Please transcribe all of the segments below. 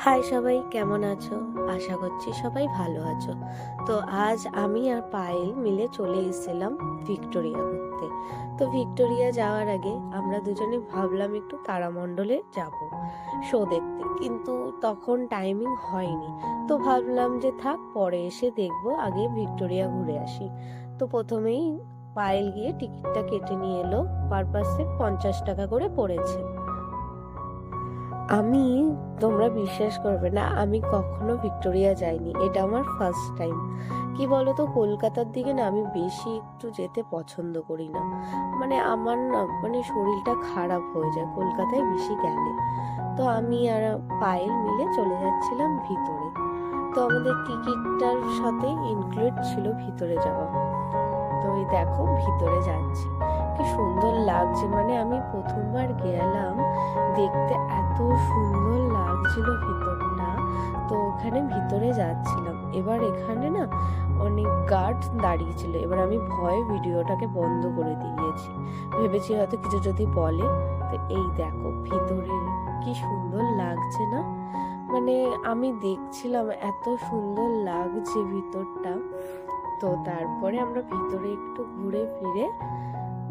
High সবাই, কেমন আছো? আশা করছি সবাই ভালো আছো। তো আজ আমি আর পায়েল মিলে চলে এসেছিলাম ভিক্টোরিয়া ঘুরতে। তো ভিক্টোরিয়া যাওয়ার আগে আমরা দুজনে ভাবলাম একটু তারামণ্ডলে যাব শো দেখতে, কিন্তু তখন টাইমিং হয়নি। তো ভাবলাম যে থাক, পরে এসে দেখবো, আগে ভিক্টোরিয়া ঘুরে আসি। তো প্রথমেই পায়েল গিয়ে টিকিটটা কেটে নিয়ে এলো। পার পার্সন 50 টাকা করে পড়েছে। আমি, তোমরা বিশ্বাস করবে না, আমি কখনো ভিক্টোরিয়া যাইনি, এটা আমার ফার্স্ট টাইম। কি বলতো, কলকাতার দিকে না আমি বেশি একটু যেতে পছন্দ করি না। মানে আমার না, মানে শরীরটা খারাপ হয়ে যায় কলকাতায় বেশি গেলে। তো আমি আর পায়েল মিলে চলে যাচ্ছিলাম ভিতরে। তো আমাদের টিকিটটার সাথে ইনক্লুড ছিল ভিতরে যাওয়া। তো এই দেখো ভিতরে যাচ্ছি, কি সুন্দর লাগছে। মানে আমি প্রথমবার গেলাম, দেখতে এত সুন্দর লাগছিল ভিতরটা। তো ওখানে ভিতরে যাচ্ছিলাম, এবার এখানে না অনেক গার্ড দাঁড়িয়ে ছিল। এবার আমি ভয়ে ভিডিওটাকে বন্ধ করে দিয়েছি, ভেবেছি হয়তো কিছু যদি বলে। তো এই দেখো ভিতরে কি সুন্দর লাগছে না? মানে আমি দেখছিলাম এত সুন্দর লাগছে ভিতরটা। তো তারপরে আমরা ভিতরে একটু ঘুরে ফিরে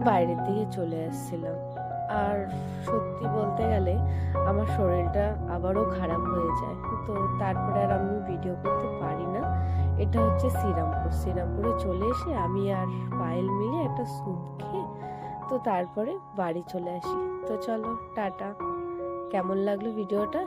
বাইরের দিকে চলে আসছিলাম। আর সত্যি বলতে গেলে আমার শরীরটা আবারও খারাপ হয়ে যায়। তো তারপরে আর আমি ভিডিও করতে পারি না। এটা হচ্ছে শ্রীরামপুরে চলে এসে আমি আর পায়েল মিলে একটা স্যুপ খেয়ে তো তারপরে বাড়ি চলে আসি। তো চলো টাটা। কেমন লাগলো ভিডিওটা?